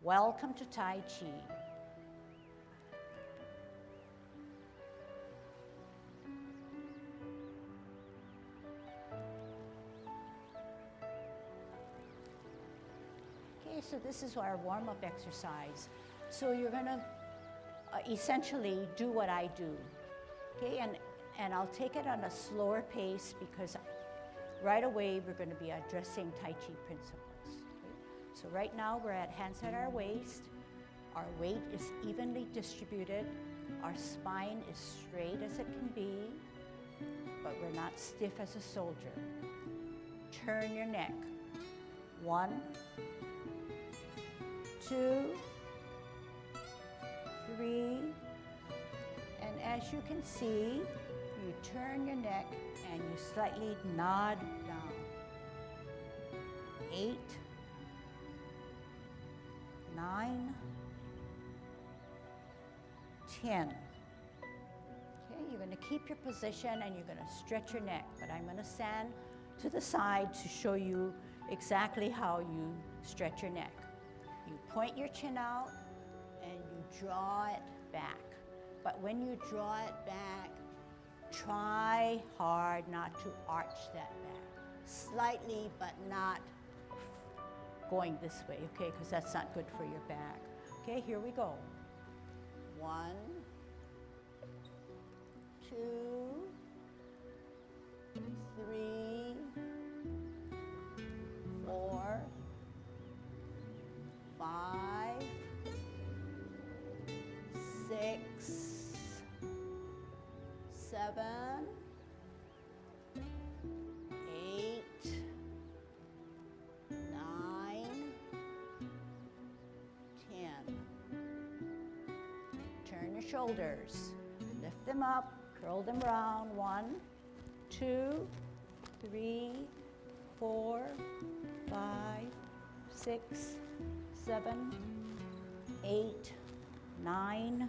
Welcome to Tai Chi. Okay, so this is our warm-up exercise. So you're gonna essentially do what I do, okay? And I'll take it on a slower pace because right away we're gonna be addressing Tai Chi principles. Okay? So right now we're at hands at our waist. Our weight is evenly distributed. Our spine is straight as it can be, but we're not stiff as a soldier. Turn your neck. 1, 2, 3, and as you can see, you turn your neck and you slightly nod down. 8, 9, 10. Okay, you're going to keep your position and you're going to stretch your neck, but I'm going to stand to the side to show you exactly how you stretch your neck. You point your chin out and you draw it back. But when you draw it back, try hard not to arch that back. Slightly, but not going this way, okay? Because that's not good for your back. Okay, here we go. 1, 2, 3, 4, 5, 6, 7, 8, 9, 10. Turn your shoulders, lift them up, curl them round. 1, 2, 3, 4, 5, 6, 7, 8, 9,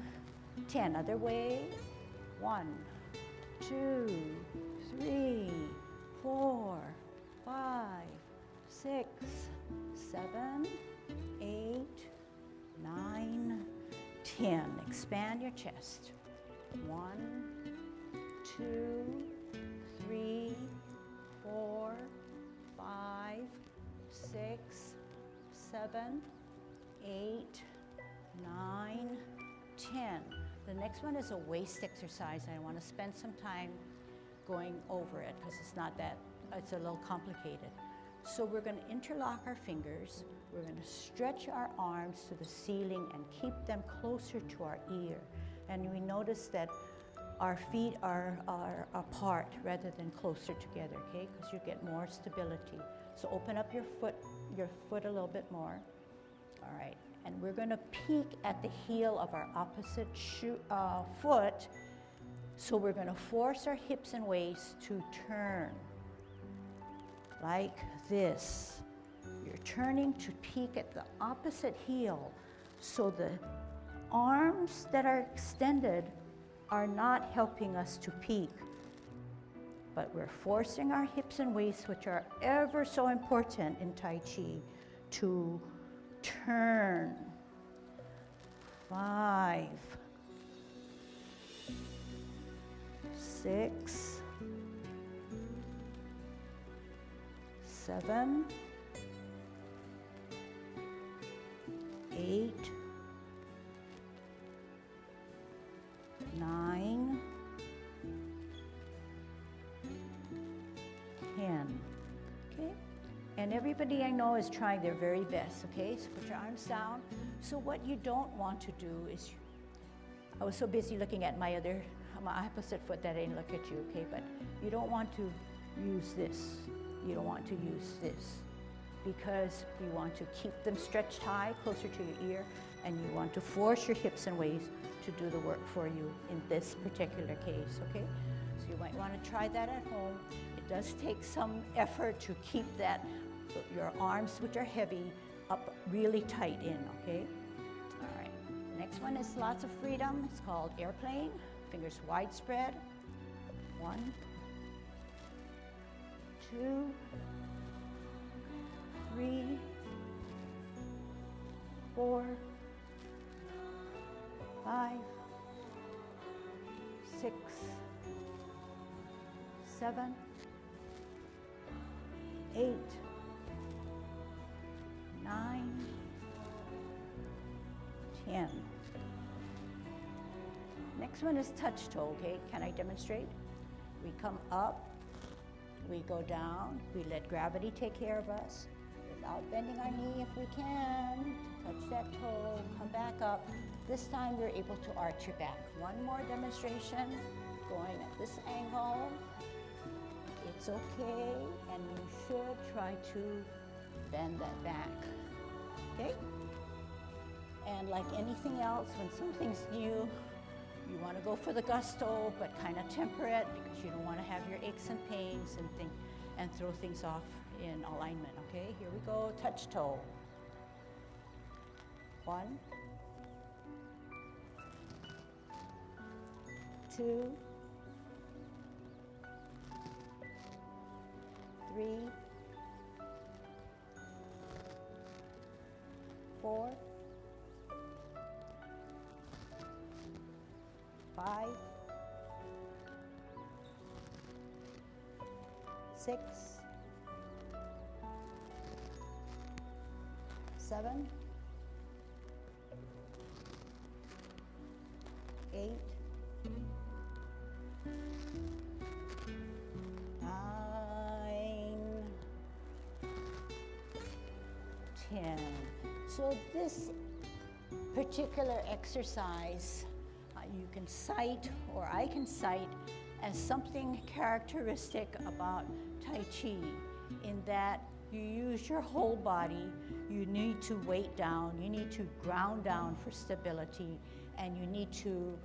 10. Other way. 1, 2, 3, 4, 5, 6, 7, 8, 9, 10. Expand your chest. 1, 2, 3, 4, 5, 6, 7, 8, 9, 10. The next one is a waist exercise. I want to spend some time going over it because it's a little complicated. So we're going to interlock our fingers. We're going to stretch our arms to the ceiling and keep them closer to our ear. And we notice that our feet are apart rather than closer together, okay? Because you get more stability. So open up your foot a little bit more. All right, and we're going to peek at the heel of our opposite foot. So we're going to force our hips and waist to turn like this. You're turning to peek at the opposite heel. So the arms that are extended are not helping us to peek, but we're forcing our hips and waist, which are ever so important in Tai Chi, to turn. 5, 6, 7, 8, 9, 10. Okay? And everybody I know is trying their very best, okay? So put your arms down. So what you don't want to do is, I was so busy looking at my opposite foot that I didn't look at you, okay? But you don't want to use this. You don't want to use this because you want to keep them stretched high, closer to your ear, and you want to force your hips and waist to do the work for you in this particular case, okay? So you might want to try that at home. It does take some effort to keep your arms, which are heavy, up really tight in, okay? All right, next one is lots of freedom. It's called airplane. Fingers widespread. 1, 2, 3, 4, 5, 6, 7, 8, 9, 10. Next one is touch toe, okay? Can I demonstrate? We come up, we go down, we let gravity take care of us without bending our knee if we can. Touch that toe, come back up. This time you're able to arch your back. One more demonstration, going at this angle. It's okay, and you should try to bend that back, okay? And like anything else, when something's new, you want to go for the gusto, but kind of temper it because you don't want to have your aches and pains and throw things off in alignment, okay? Here we go, touch toe. 1, 2, 3, 4, 5, 6, 7, 8, 9, 10. So this particular exercise you can cite, or I can cite, as something characteristic about Tai Chi, in that you use your whole body, you need to weight down, you need to ground down for stability, and you need to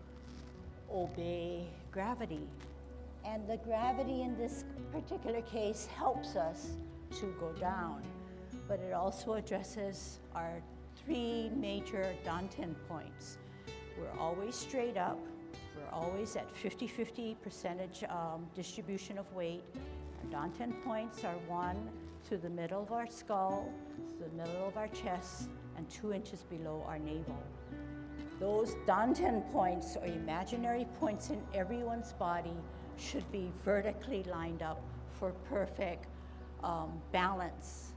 obey gravity. And the gravity in this particular case helps us to go down, but it also addresses our 3 major danten points. We're always straight up. We're always at 50-50 percentage distribution of weight. Our danten points are 1 to the middle of our skull, to the middle of our chest, and 2 inches below our navel. Those danten points, or imaginary points in everyone's body, should be vertically lined up for perfect balance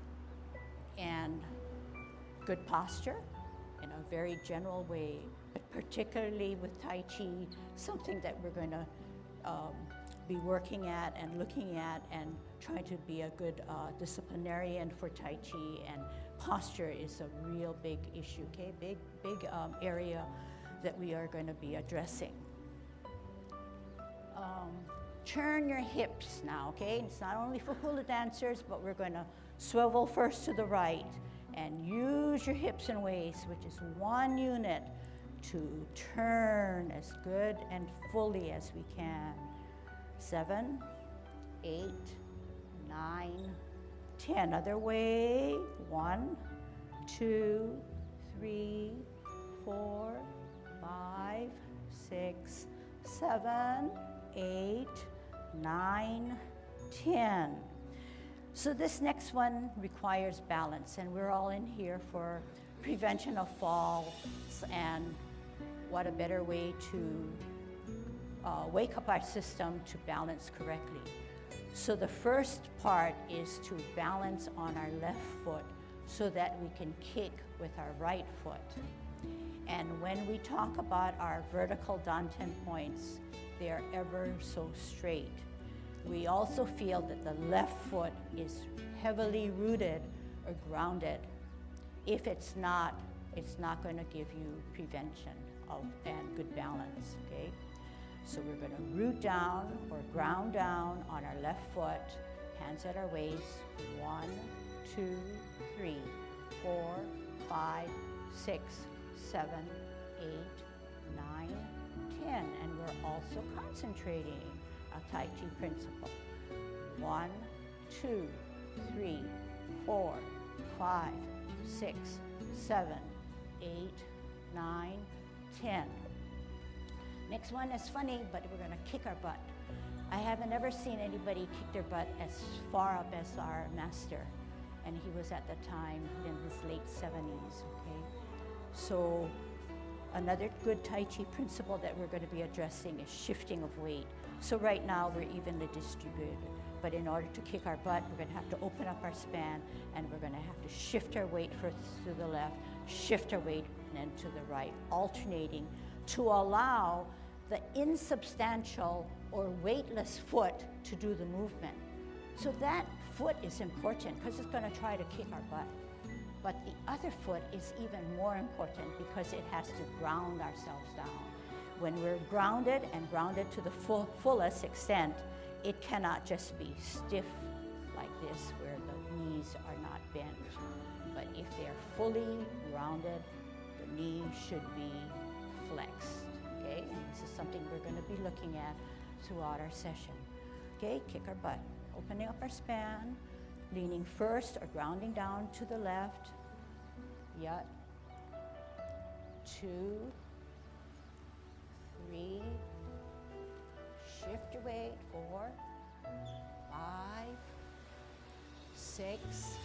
and good posture in a very general way. Particularly with Tai Chi, something that we're going to be working at and looking at and trying to be a good disciplinarian for Tai Chi, and posture is a real big issue, okay? Big area that we are going to be addressing. Turn your hips now, okay? It's not only for hula dancers, but we're going to swivel first to the right and use your hips and waist, which is 1 unit, to turn as good and fully as we can. 7, 8, 9, 10. Other way. 1, 2, 3, 4, 5, 6, 7, 8, 9, 10. So this next one requires balance, and we're all in here for prevention of falls, and what a better way to wake up our system to balance correctly. So the first part is to balance on our left foot so that we can kick with our right foot. And when we talk about our vertical danten points, they are ever so straight. We also feel that the left foot is heavily rooted or grounded. If it's not going to give you prevention and good balance, okay? So we're going to root down or ground down on our left foot, hands at our waist. 1, 2, 3, 4, 5, 6, 7, 8, 9, 10. And we're also concentrating a Tai Chi principle. 1, 2, 3, 4, 5, 6, 7, 8, 9, 10. Next one is funny, but we're going to kick our butt. I haven't ever seen anybody kick their butt as far up as our master, and he was at the time in his late 70s, okay? So another good Tai Chi principle that we're going to be addressing is shifting of weight. So right now we're evenly distributed, but in order to kick our butt, we're going to have to open up our span, and we're going to have to shift our weight first to the left, shift our weight and then to the right, alternating to allow the insubstantial or weightless foot to do the movement. So that foot is important because it's going to try to kick our butt. But the other foot is even more important because it has to ground ourselves down. When we're grounded and grounded to the fullest extent, it cannot just be stiff like this where the knees are not bent. But if they're fully grounded, the knee should be flexed, okay? And this is something we're going to be looking at throughout our session. Okay, kick our butt, opening up our span, leaning first or grounding down to the left. Yet. 2, 3, shift your weight, 4, 5, 6,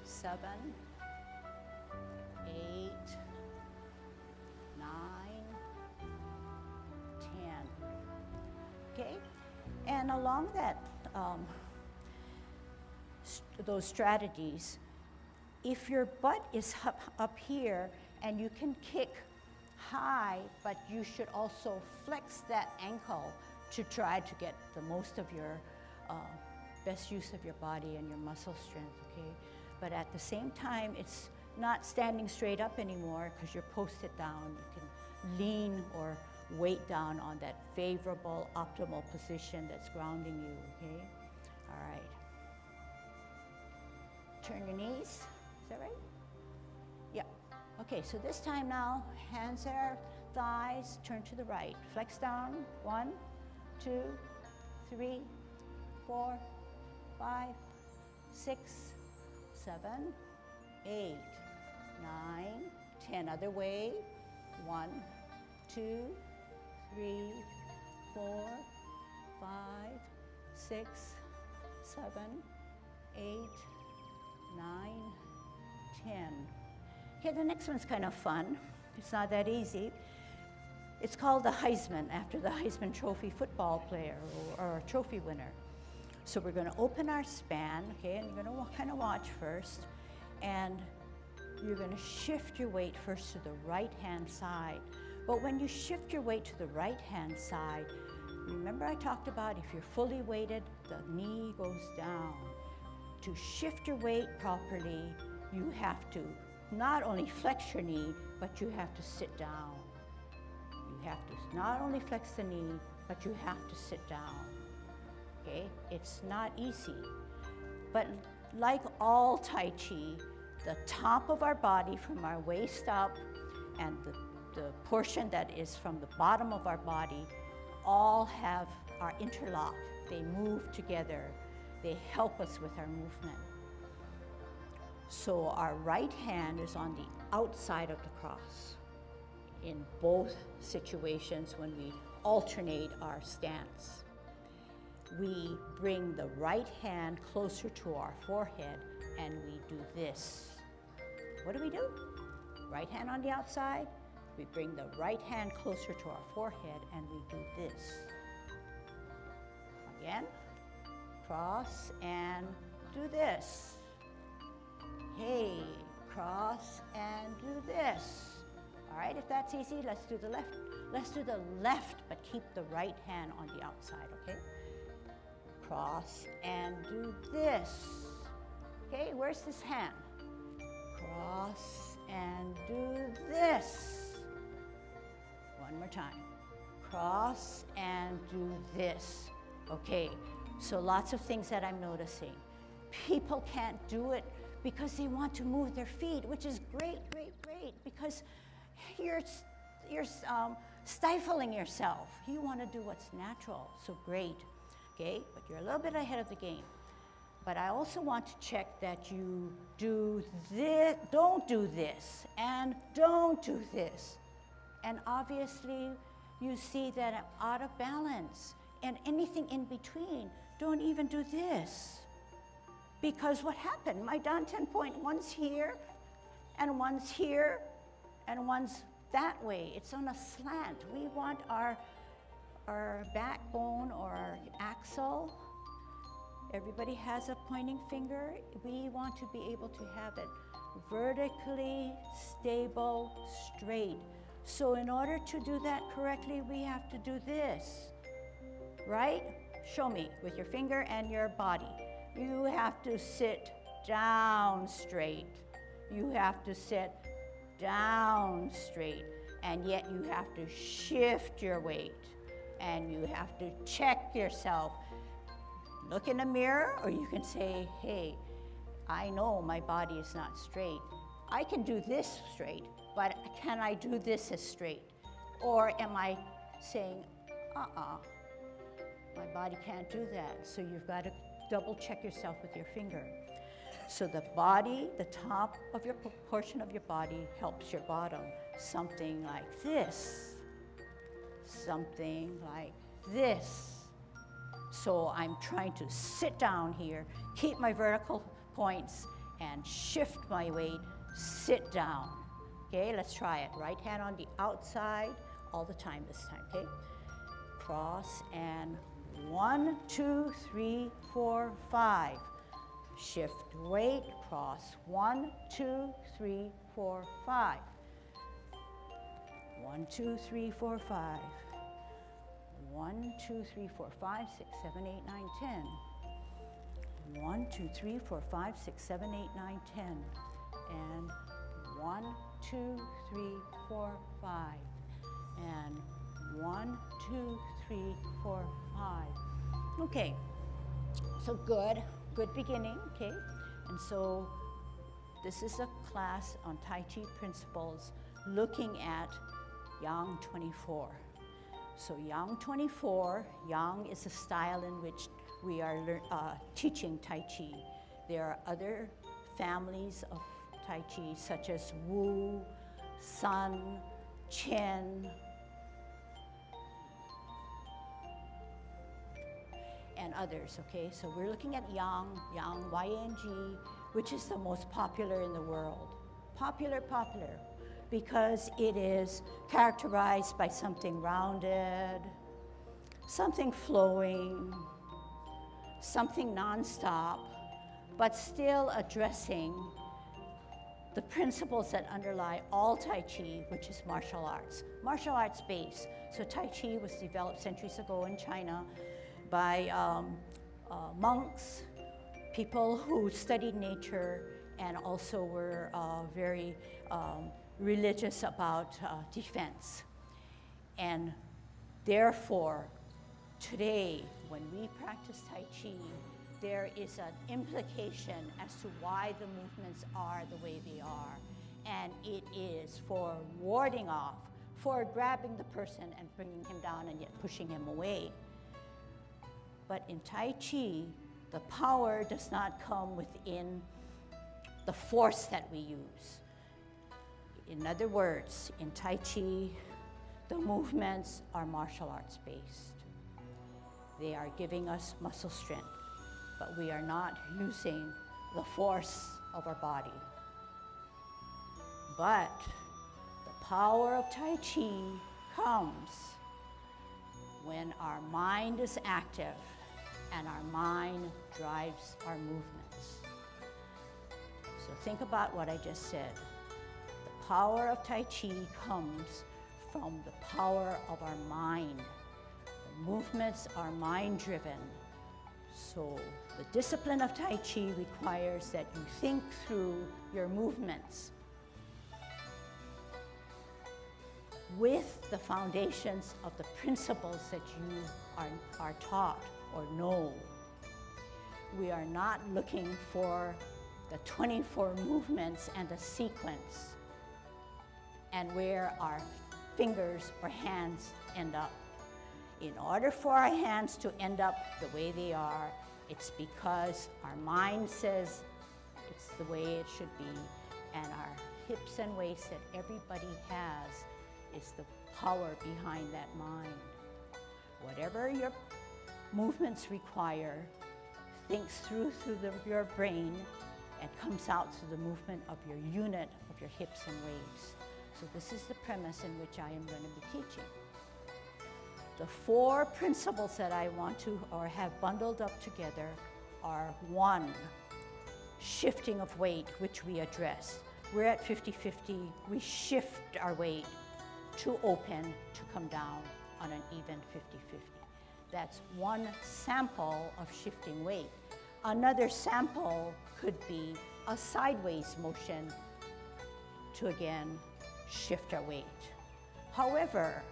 7, 8, 9, 10. Okay, and along that, those strategies, if your butt is up here and you can kick high, but you should also flex that ankle to try to get the most of your best use of your body and your muscle strength, okay? But at the same time, it's not standing straight up anymore because you're posted down. You can lean or weight down on that favorable, optimal position that's grounding you, okay? All right. Turn your knees, is that right? Yeah. Okay, so this time now, hands at our thighs, turn to the right. Flex down, 1, 2, 3, 4, 5, 6, 7, 8, 9, 10. Other way, 1, 2, 3, 4, 5, 6, 7, 8, 9, 10. Okay, the next one's kind of fun. It's not that easy. It's called the Heisman, after the Heisman Trophy football player or trophy winner. So we're going to open our span, okay, and you're going to kind of watch first, and you're going to shift your weight first to the right-hand side. But when you shift your weight to the right-hand side, remember I talked about if you're fully weighted, the knee goes down. To shift your weight properly, you have to not only flex your knee, but you have to sit down. You have to not only flex the knee, but you have to sit down. Okay? It's not easy. But like all Tai Chi, the top of our body from our waist up and the portion that is from the bottom of our body all are interlocked. They move together. They help us with our movement. So our right hand is on the outside of the cross in both situations when we alternate our stance. We bring the right hand closer to our forehead and we do this. What do? Right hand on the outside, we bring the right hand closer to our forehead and we do this. Again, cross and do this. Hey, cross and do this. All right, if that's easy, let's do the left. Let's do the left, but keep the right hand on the outside, okay? Cross and do this. Okay, where's this hand? Cross and do this. One more time. Cross and do this. Okay, so lots of things that I'm noticing. People can't do it because they want to move their feet, which is great, because you're stifling yourself. You want to do what's natural, so great, okay? But you're a little bit ahead of the game. But I also want to check that you do this, don't do this, and don't do this. And obviously, you see that I'm out of balance. And anything in between, don't even do this. Because what happened? My danten point, one's here, and one's here, and one's that way. It's on a slant. We want our backbone or our axle. Everybody has a pointing finger. We want to be able to have it vertically stable, straight. So in order to do that correctly, we have to do this, right? Show me with your finger and your body. You have to sit down straight. You have to sit down straight, and yet you have to shift your weight, and you have to check yourself. Look in the mirror, or you can say, hey, I know my body is not straight. I can do this straight, but can I do this as straight? Or am I saying, my body can't do that. So you've got to double check yourself with your finger. So the body, the top of your portion of your body helps your bottom. Something like this. Something like this. So I'm trying to sit down here, keep my vertical points, and shift my weight, sit down. Okay, let's try it. Right hand on the outside all the time this time, okay? Cross and 1, 2, 3, 4, 5. Shift weight, cross 1, 2, 3, 4, 5. 1, 2, 3, 4, 5. 1, 2, 3, 4, 5, 6, 7, 8, 9, 10. 1, 2, 3, 4, 5, 6, 7, 8, 9, 10. And 1, 2, 3, 4, 5. And 1, 2, 3, 4, 5. Okay, so good beginning, okay? And so this is a class on Tai Chi Principles looking at Yang 24. So Yang 24, Yang is a style in which we are teaching Tai Chi. There are other families of Tai Chi such as Wu, Sun, Chen, and others, okay? So we're looking at Yang, Y-A-N-G, which is the most popular in the world. Popular, because it is characterized by something rounded, something flowing, something nonstop, but still addressing the principles that underlie all Tai Chi, which is martial arts based. So Tai Chi was developed centuries ago in China by monks, people who studied nature, and also were very religious about defense. And therefore, today, when we practice Tai Chi, there is an implication as to why the movements are the way they are. And it is for warding off, for grabbing the person and bringing him down and yet pushing him away. But in Tai Chi, the power does not come within the force that we use. In other words, in Tai Chi, the movements are martial arts based. They are giving us muscle strength, but we are not using the force of our body. But the power of Tai Chi comes when our mind is active and our mind drives our movements. So think about what I just said. The power of Tai Chi comes from the power of our mind. The movements are mind-driven. So the discipline of Tai Chi requires that you think through your movements with the foundations of the principles that you are taught or know. We are not looking for the 24 movements and the sequence and where our fingers or hands end up. In order for our hands to end up the way they are, it's because our mind says it's the way it should be, and our hips and waist that everybody has is the power behind that mind. Whatever your movements require, thinks through your brain and comes out through the movement of your unit of your hips and waist. So this is the premise in which I am going to be teaching. The 4 principles that I want to or have bundled up together are: 1, shifting of weight, which we addressed. We're at 50-50. We shift our weight to open, to come down on an even 50-50. That's one sample of shifting weight. Another sample could be a sideways motion to again shift our weight. However,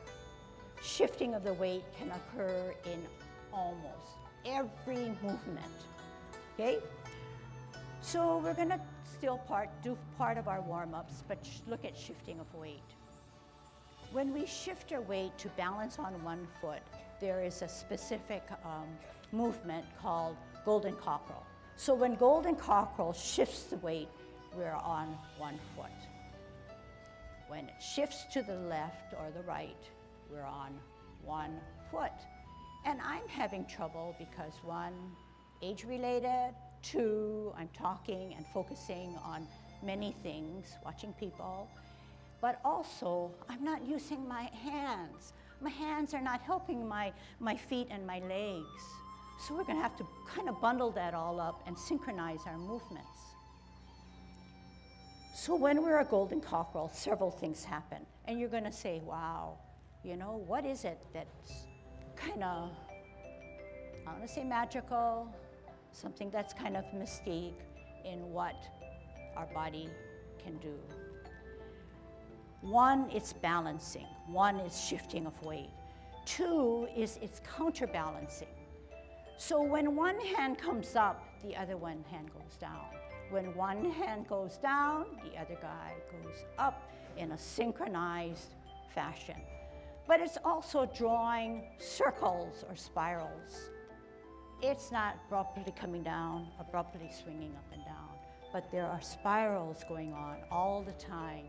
shifting of the weight can occur in almost every movement, okay? So we're gonna still do part of our warm-ups, but look at shifting of weight. When we shift our weight to balance on one foot, there is a specific movement called golden cockerel. So when golden cockerel shifts the weight, we're on one foot. When it shifts to the left or the right, we're on one foot. And I'm having trouble because 1, age-related, 2, I'm talking and focusing on many things, watching people, but also I'm not using my hands. My hands are not helping my feet and my legs. So we're gonna have to kind of bundle that all up and synchronize our movements. So when we're a golden cockerel, several things happen. And you're gonna say, wow, you know, what is it that's kind of, I wanna say magical, something that's kind of mystique in what our body can do. 1, it's balancing. 1 is shifting of weight. 2 is it's counterbalancing. So when one hand comes up, the other one hand goes down. When one hand goes down, the other guy goes up in a synchronized fashion. But it's also drawing circles or spirals. It's not abruptly coming down, abruptly swinging up and down, but there are spirals going on all the time.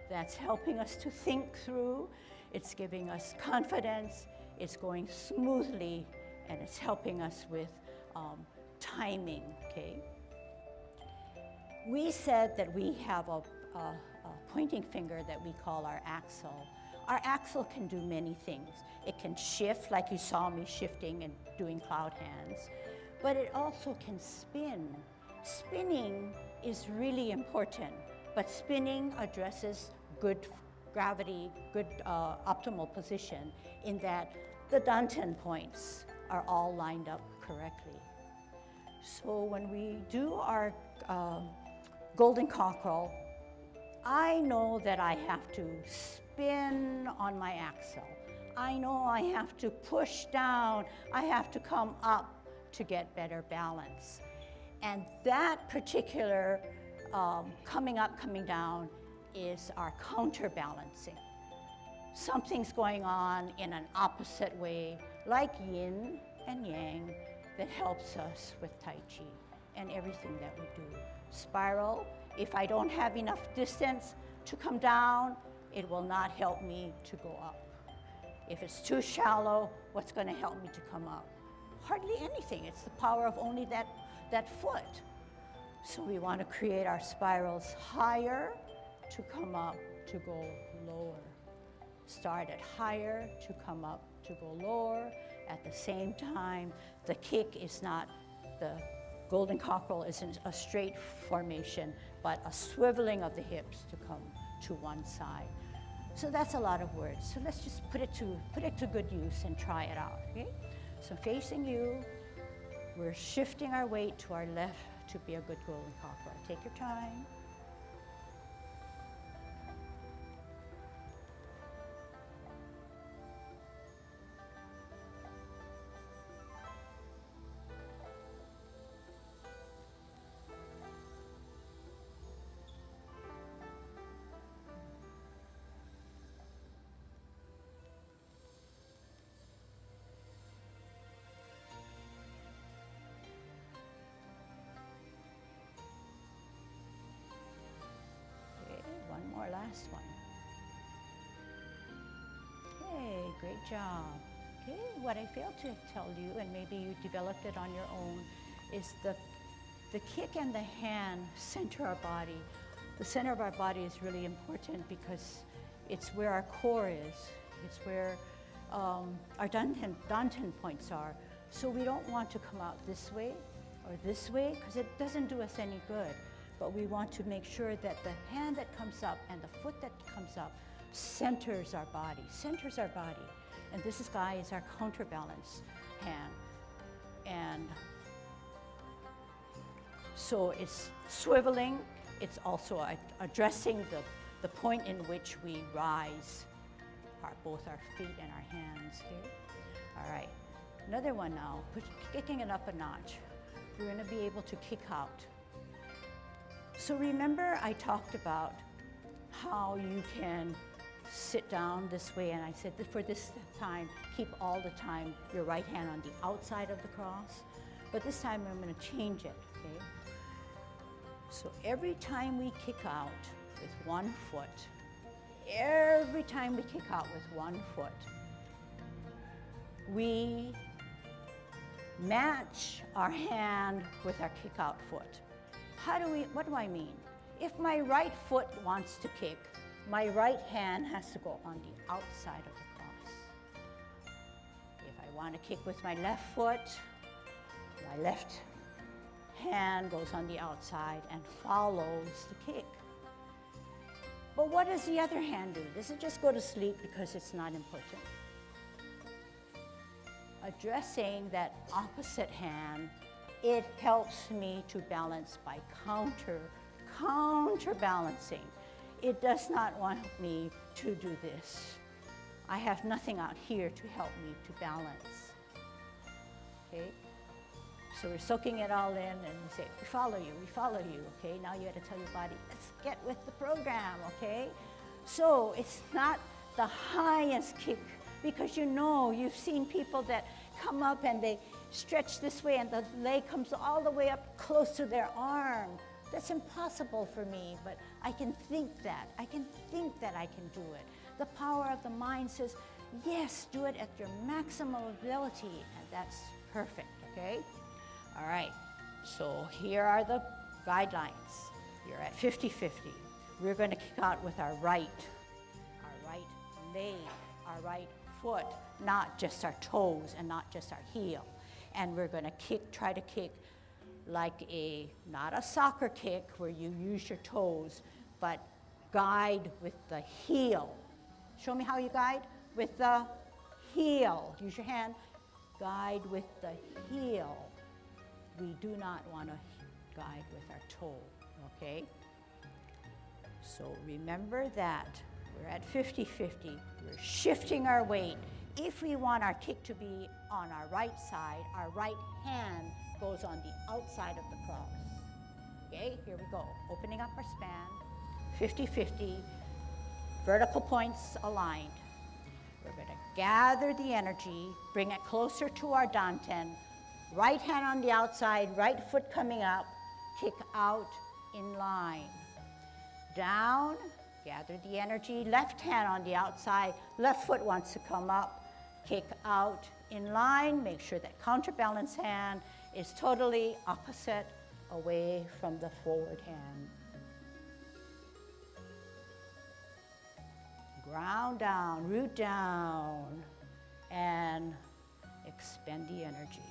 That's helping us to think through, it's giving us confidence, it's going smoothly, and it's helping us with timing, okay? We said that we have a pointing finger that we call our axle. Our axle can do many things. It can shift, like you saw me shifting and doing cloud hands, but it also can spin. Spinning is really important, but spinning addresses good gravity, good optimal position in that the Danten points are all lined up correctly. So when we do our golden cockerel, I know that I have to spin on my axle. I know I have to push down, I have to come up to get better balance. And that particular coming up, coming down is our counterbalancing. Something's going on in an opposite way, like yin and yang, that helps us with Tai Chi and everything that we do. Spiral, if I don't have enough distance to come down, it will not help me to go up. If it's too shallow, what's going to help me to come up? Hardly anything. It's the power of only that foot. So we want to create our spirals higher to come up, to go lower. Start at higher to come up, to go lower. At the same time, the kick is not, the golden cockerel isn't a straight formation, but a swiveling of the hips to come to one side. So that's a lot of words. So let's just put it to good use and try it out, okay? So facing you, we're shifting our weight to our left to be a good golden cockerel. Take your time. One more, last one. Okay, great job. Okay, what I failed to tell you, and maybe you developed it on your own, is the kick and the hand center our body. The center of our body is really important because It's where our core is. It's where our danten points are. So we don't want to come out this way or this way because it doesn't do us any good. But we want to make sure that the hand that comes up and the foot that comes up centers our body, And this guy is our counterbalance hand. And so it's swiveling. It's also addressing the point in which we rise, both our feet and our hands here. All right, another one now, kicking it up a notch. We're gonna be able to kick out. So remember I talked about how you can sit down this way, and I said that for this time, keep all the time your right hand on the outside of the cross. But this time I'm gonna change it, okay? So every time we kick out with one foot, we match our hand with our kick out foot. What do I mean? If my right foot wants to kick, my right hand has to go on the outside of the cross. If I want to kick with my left foot, my left hand goes on the outside and follows the kick. But what does the other hand do? Does it just go to sleep because it's not important? Addressing that opposite hand, it helps me to balance by counterbalancing. It does not want me to do this. I have nothing out here to help me to balance. Okay? So we're soaking it all in and we say, we follow you, okay? Now you got to tell your body, let's get with the program, okay? So it's not the highest kick, because you've seen people that come up and they stretch this way and the leg comes all the way up close to their arm. That's impossible for me, but I can think that. I can do it. The power of the mind says, yes, do it at your maximum ability, and that's perfect, okay? All right, so here are the guidelines. You're at 50-50. We're going to kick out with our right leg, our right foot, not just our toes and not just our heel. And we're going to try to kick like not a soccer kick where you use your toes, but guide with the heel. Show me how you guide with the heel. Use your hand, guide with the heel. We do not want to guide with our toe, okay? So remember that. We're at 50-50. We're shifting our weight. If we want our kick to be on our right side, our right hand goes on the outside of the cross. Okay, here we go. Opening up our span, 50-50, vertical points aligned. We're going to gather the energy, bring it closer to our danten, right hand on the outside, right foot coming up, kick out in line. Down, gather the energy, left hand on the outside, left foot wants to come up, kick out in line, make sure that counterbalance hand is totally opposite, away from the forward hand. Ground down, root down, and expend the energy.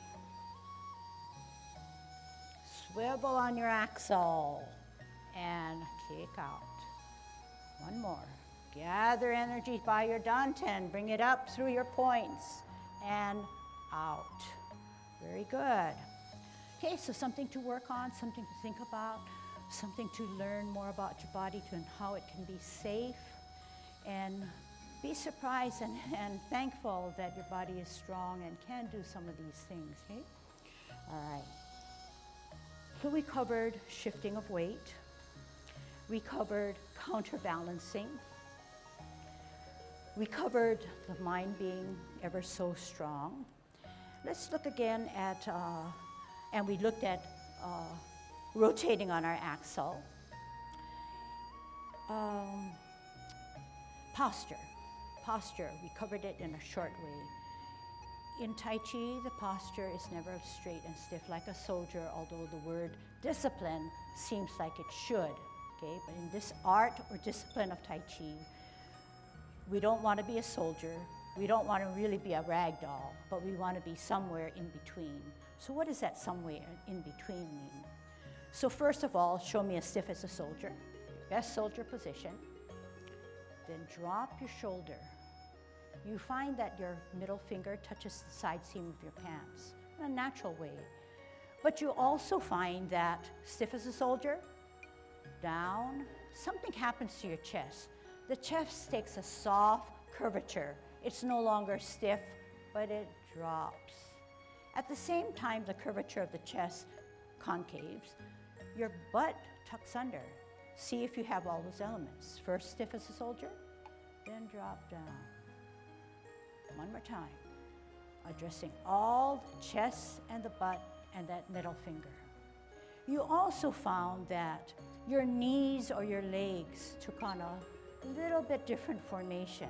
Swivel on your axle and kick out. One more. Gather energy by your danten, bring it up through your points and out. Very good. Okay, so something to work on, something to think about, something to learn more about your body and how it can be safe, and be surprised and thankful that your body is strong and can do some of these things, okay? All right. So we covered shifting of weight. We covered counterbalancing. We covered the mind being ever so strong. Let's look again at, and we looked at rotating on our axle. Posture, we covered it in a short way. In Tai Chi, the posture is never straight and stiff like a soldier, although the word discipline seems like it should, okay? But in this art or discipline of Tai Chi, We don't want to be a soldier. We don't want to really be a rag doll, but we want to be somewhere in between. So what does that somewhere in between mean? So first of all, show me as stiff as a soldier, best soldier position. Then drop your shoulder. You find that your middle finger touches the side seam of your pants in a natural way. But you also find that stiff as a soldier, down, something happens to your chest. The chest takes a soft curvature. It's no longer stiff, but it drops. At the same time, the curvature of the chest concaves, your butt tucks under. See if you have all those elements. First, stiff as a soldier, then drop down. One more time. Addressing all the chest and the butt and that middle finger. You also found that your knees or your legs took on a little bit different formation.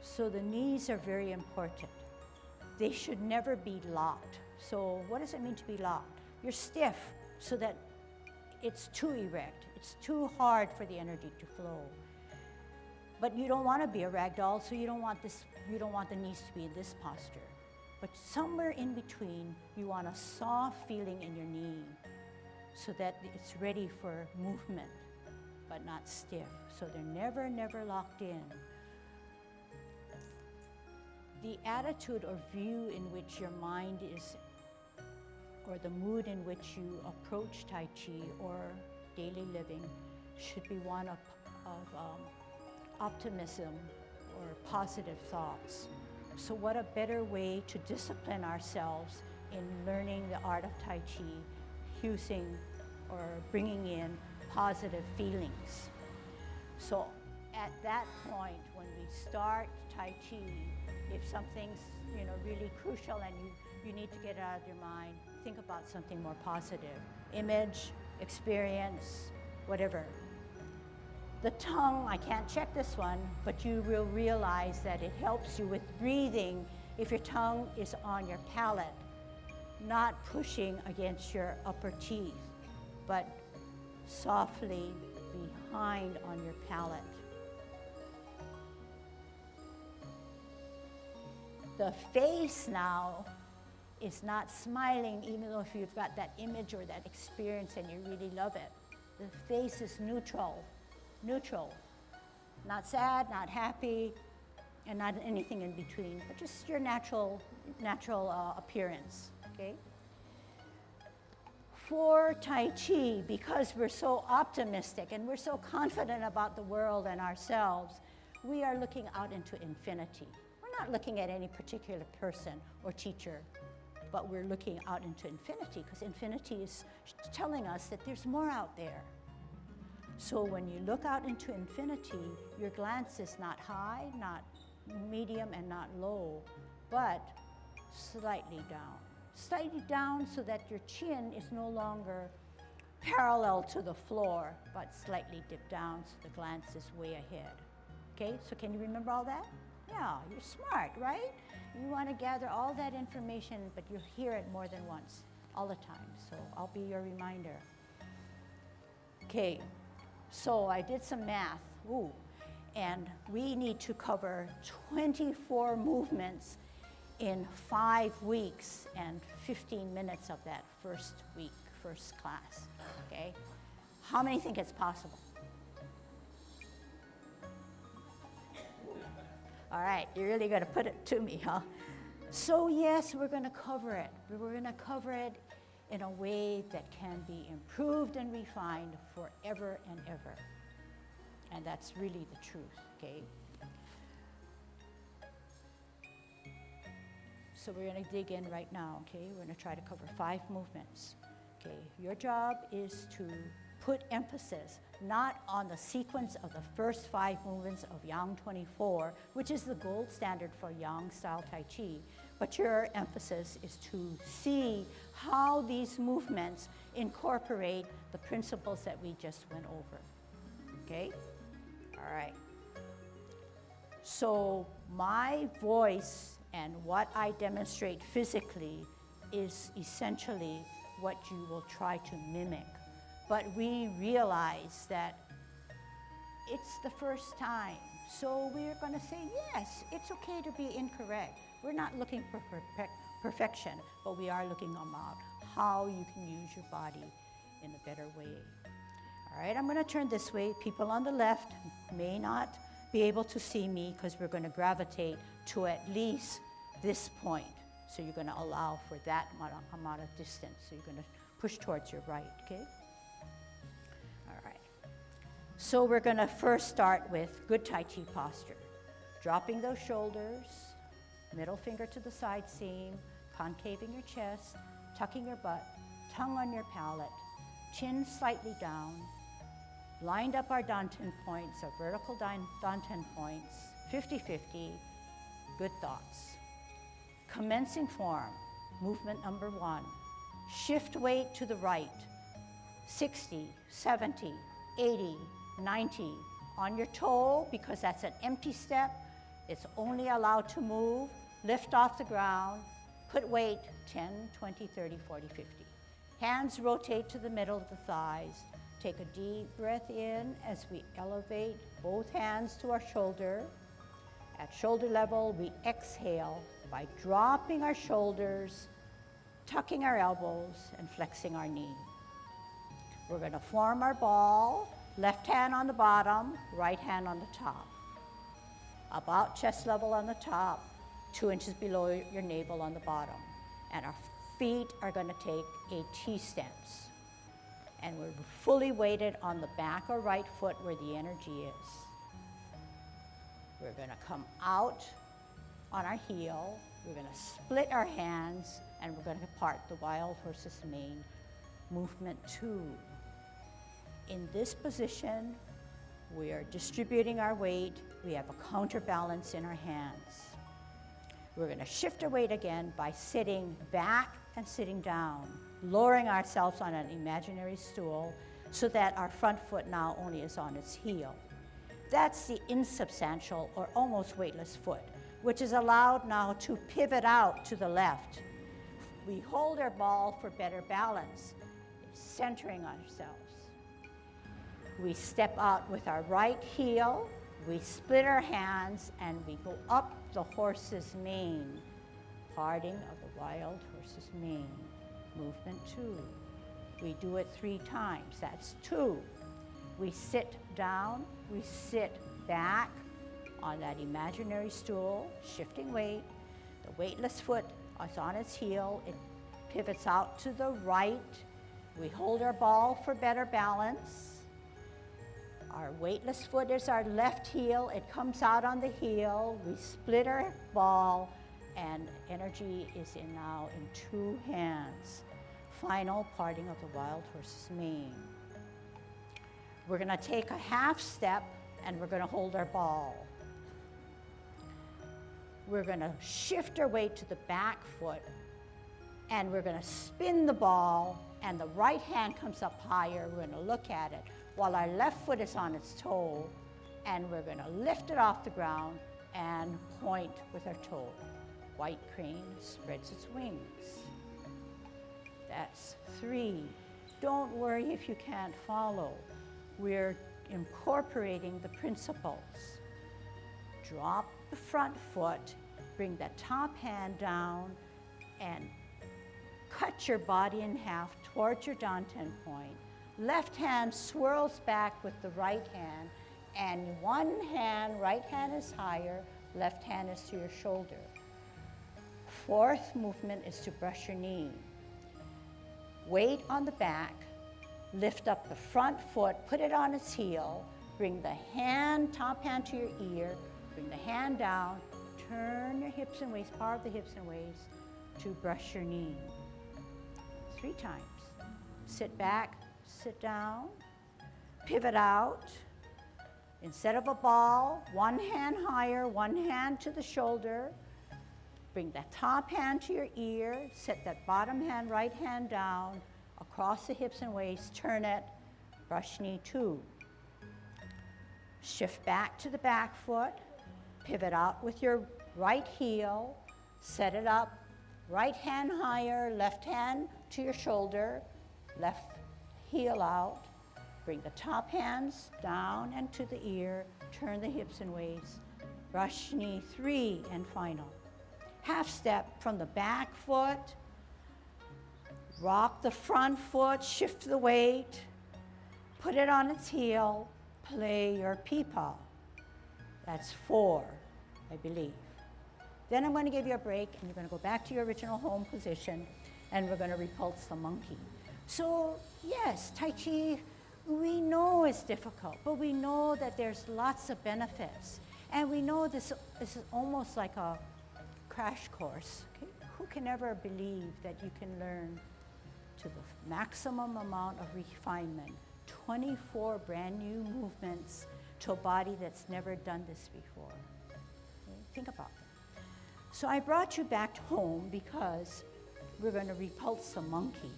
So the knees are very important. They should never be locked. So what does it mean to be locked? You're stiff so that it's too erect. It's too hard for the energy to flow. But you don't want to be a rag doll, so you don't want the knees to be in this posture. But somewhere in between, you want a soft feeling in your knee so that it's ready for movement, but not stiff. So they're never locked in. The attitude or view in which your mind is, or the mood in which you approach Tai Chi or daily living should be one of optimism or positive thoughts. So what a better way to discipline ourselves in learning the art of Tai Chi, using or bringing in positive feelings. So at that point, when we start Tai Chi, if something's really crucial and you need to get it out of your mind, think about something more positive. Image, experience, whatever. The tongue, I can't check this one, but you will realize that it helps you with breathing if your tongue is on your palate, not pushing against your upper teeth, but softly behind on your palate. The face now is not smiling, even though if you've got that image or that experience and you really love it. The face is neutral. Not sad, not happy, and not anything in between, but just your natural appearance, okay? For Tai Chi, because we're so optimistic and we're so confident about the world and ourselves, we are looking out into infinity. We're not looking at any particular person or teacher, but we're looking out into infinity, because infinity is telling us that there's more out there. So when you look out into infinity, your glance is not high, not medium, and not low, but slightly down. Slightly down so that your chin is no longer parallel to the floor, but slightly dipped down so the glance is way ahead. Okay, so can you remember all that? Yeah, you're smart, right? You want to gather all that information, but you hear it more than once, all the time. So I'll be your reminder. Okay. So I did some math, and we need to cover 24 movements in 5 weeks and 15 minutes of that first week, first class, okay? How many think it's possible? All right, you're really gonna put it to me, huh? So yes, we're gonna cover it. We're gonna cover it in a way that can be improved and refined forever and ever. And that's really the truth, okay? So we're gonna dig in right now, okay? We're gonna try to cover 5 movements, okay? Your job is to put emphasis not on the sequence of the first 5 movements of Yang 24, which is the gold standard for Yang style Tai Chi, but your emphasis is to see how these movements incorporate the principles that we just went over, okay? All right. So my voice and what I demonstrate physically is essentially what you will try to mimic. But we realize that it's the first time. So we're going to say, yes, it's okay to be incorrect. We're not looking for perfection, but we are looking about how you can use your body in a better way. All right, I'm going to turn this way. People on the left may not be able to see me because we're going to gravitate to at least this point. So you're going to allow for that amount of distance. So you're going to push towards your right, okay? All right. So we're going to first start with good Tai Chi posture. Dropping those shoulders, middle finger to the side seam, concaving your chest, tucking your butt, tongue on your palate, chin slightly down, lined up our dantian points, our vertical dantian points, 50-50, good thoughts. Commencing form, movement number 1. Shift weight to the right, 60, 70, 80, 90. On your toe, because that's an empty step, it's only allowed to move. Lift off the ground, put weight, 10, 20, 30, 40, 50. Hands rotate to the middle of the thighs. Take a deep breath in as we elevate both hands to our shoulder. At shoulder level, we exhale by dropping our shoulders, tucking our elbows, and flexing our knee. We're going to form our ball, left hand on the bottom, right hand on the top. About chest level on the top, 2 inches below your navel on the bottom. And our feet are going to take a T-stance. And we're fully weighted on the back or right foot where the energy is. We're going to come out on our heel. We're going to split our hands, and we're going to part the wild horse's mane. Movement 2. In this position, we are distributing our weight. We have a counterbalance in our hands. We're going to shift our weight again by sitting back and sitting down, lowering ourselves on an imaginary stool so that our front foot now only is on its heel. That's the insubstantial or almost weightless foot, which is allowed now to pivot out to the left. We hold our ball for better balance, centering ourselves. We step out with our right heel, we split our hands, and we go up the horse's mane, parting of the wild horse's mane. Movement 2. We do it 3 times. That's 2. We sit down, we sit back on that imaginary stool, shifting weight. The weightless foot is on its heel. It pivots out to the right. We hold our ball for better balance. Our weightless foot is our left heel. It comes out on the heel. We split our ball, and energy is now in 2 hands. Final parting of the wild horse's mane. We're going to take a half step, and we're going to hold our ball. We're going to shift our weight to the back foot, and we're going to spin the ball, and the right hand comes up higher. We're going to look at it while our left foot is on its toe, and we're going to lift it off the ground and point with our toe. White crane spreads its wings. That's 3. Don't worry if you can't follow. We're incorporating the principles. Drop the front foot, bring the top hand down, and cut your body in half towards your dantian point. Left hand swirls back with the right hand, and one hand, right hand is higher, left hand is to your shoulder. 4th movement is to brush your knee. Weight on the back, lift up the front foot, put it on its heel, bring the hand, top hand to your ear, bring the hand down, turn your hips and waist, power of the hips and waist to brush your knee. 3 times. Sit back, sit down, pivot out. Instead of a ball, one hand higher, one hand to the shoulder. Bring that top hand to your ear, set that bottom hand, right hand down, across the hips and waist, turn it, brush knee 2. Shift back to the back foot, pivot out with your right heel, set it up, right hand higher, left hand to your shoulder, left heel out, Bring the top hands down and to the ear. Turn the hips and waist. Brush knee, 3 and final. Half step from the back foot. Rock the front foot, shift the weight. Put it on its heel. Play your peepaw. That's 4, I believe. Then I'm going to give you a break, and you're going to go back to your original home position, and we're going to repulse the monkey. So, yes, Tai Chi, we know it's difficult, but we know that there's lots of benefits. And we know this is almost like a crash course. Okay? Who can ever believe that you can learn to the maximum amount of refinement, 24 brand new movements to a body that's never done this before? Okay? Think about that. So I brought you back home because we're going to repulse the monkey.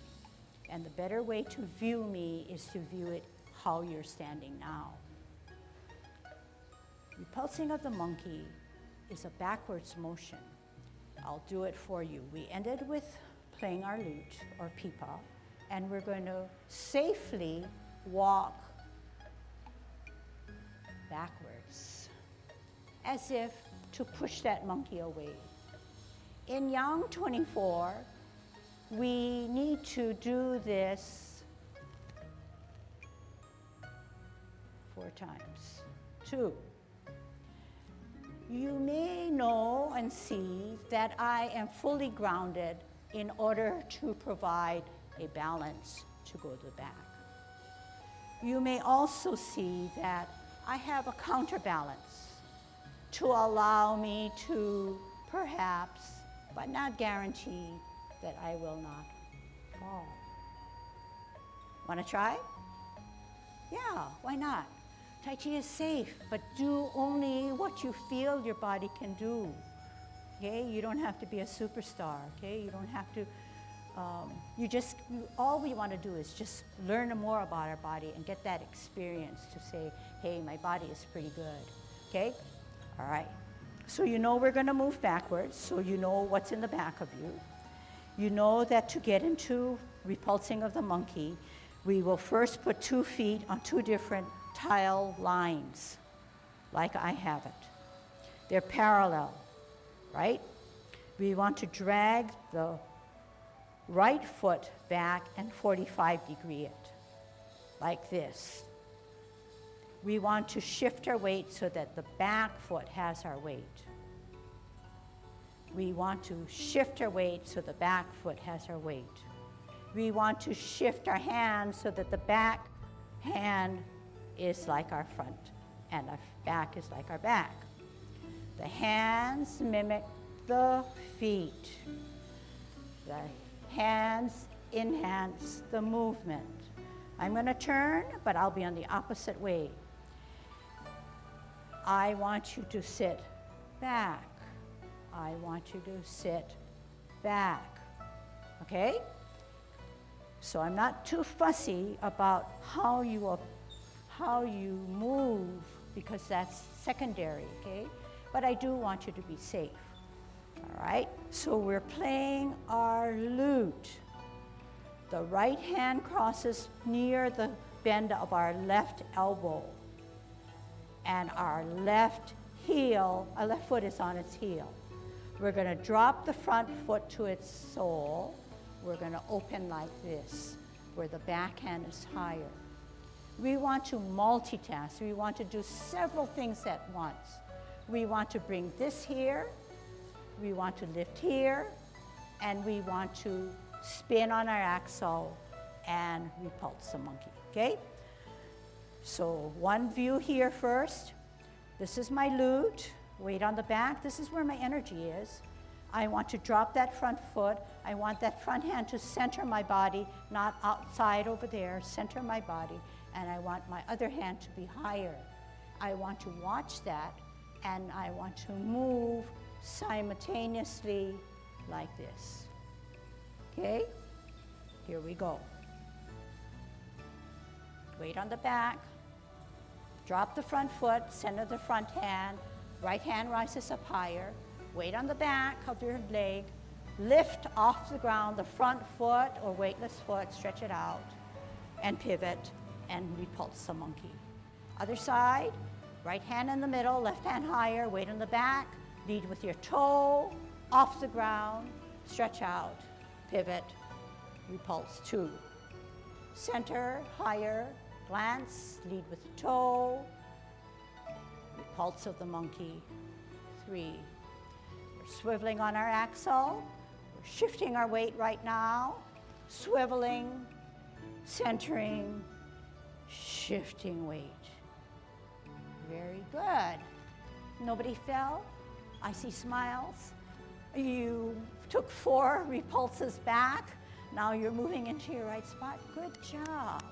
And the better way to view me is to view it how you're standing now. Repulsing of the monkey is a backwards motion. I'll do it for you. We ended with playing our lute or peepaw, and we're going to safely walk backwards as if to push that monkey away. In Yang 24, we need to do this 4 times. 2. You may know and see that I am fully grounded in order to provide a balance to go to the back. You may also see that I have a counterbalance to allow me to perhaps, but not guarantee, that I will not fall. Want to try? Yeah, why not? Tai Chi is safe, but do only what you feel your body can do. Okay, you don't have to be a superstar. Okay, you don't have to. All we want to do is just learn more about our body and get that experience to say, hey, my body is pretty good. Okay, all right. So you know we're going to move backwards. So you know what's in the back of you. You know that to get into repulsing of the monkey, we will first put 2 feet on 2 different tile lines, like I have it. They're parallel, right? We want to drag the right foot back and 45-degree it, like this. We want to shift our weight so that the back foot has our weight. We want to shift our weight so the back foot has our weight. We want to shift our hands so that the back hand is like our front and our back is like our back. The hands mimic the feet. The hands enhance the movement. I'm going to turn, but I'll be on the opposite way. I want you to sit back. I want you to sit back. Okay? So I'm not too fussy about how you move, because that's secondary, okay? But I do want you to be safe. All right? So we're playing our lute. The right hand crosses near the bend of our left elbow. And our left foot is on its heel. We're going to drop the front foot to its sole. We're going to open like this, where the back hand is higher. We want to multitask. We want to do several things at once. We want to bring this here. We want to lift here. And we want to spin on our axle and repulse the monkey, okay? So one view here first. This is my lute. Weight on the back. This is where my energy is. I want to drop that front foot. I want that front hand to center my body, not outside over there, center my body. And I want my other hand to be higher. I want to watch that, and I want to move simultaneously like this. Okay? Here we go. Weight on the back. Drop the front foot, center the front hand. Right hand rises up higher. Weight on the back of your leg. Lift off the ground the front foot or weightless foot, stretch it out, and pivot. and repulse the monkey. Other side, right hand in the middle, left hand higher, weight on the back, lead with your toe, off the ground, stretch out, pivot, repulse 2. Center, higher, glance, lead with the toe, repulse of the monkey 3. We're swiveling on our axle, we're shifting our weight right now, swiveling, centering, shifting weight. Very good. Nobody fell? I see smiles. You took 4 repulses back. Now you're moving into your right spot. Good job.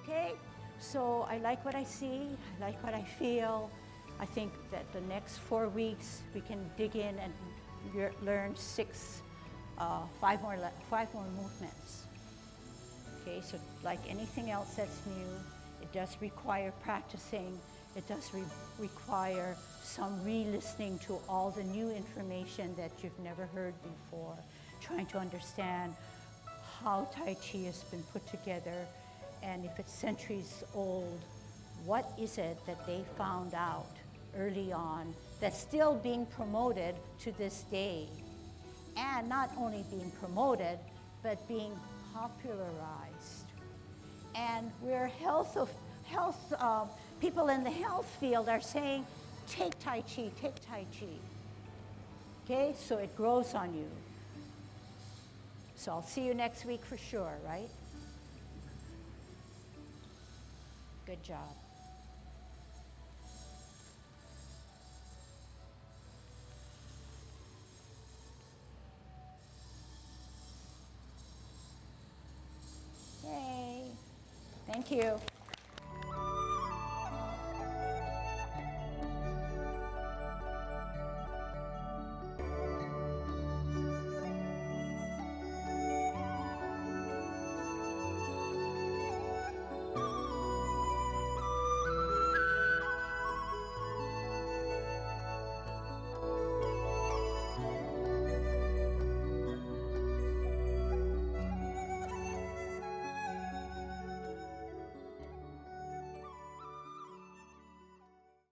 Okay, so I like what I see. I like what I feel. I think that the next 4 weeks we can dig in and learn 5 more movements. Okay, so like anything else that's new, it does require practicing. It does require some re-listening to all the new information that you've never heard before, trying to understand how Tai Chi has been put together, and if it's centuries old, what is it that they found out early on that's still being promoted to this day? And not only being promoted, but being popularized. And where people in the health field are saying, take Tai Chi, take Tai Chi. Okay, so it grows on you. So I'll see you next week for sure, right? Good job. Yay. Thank you.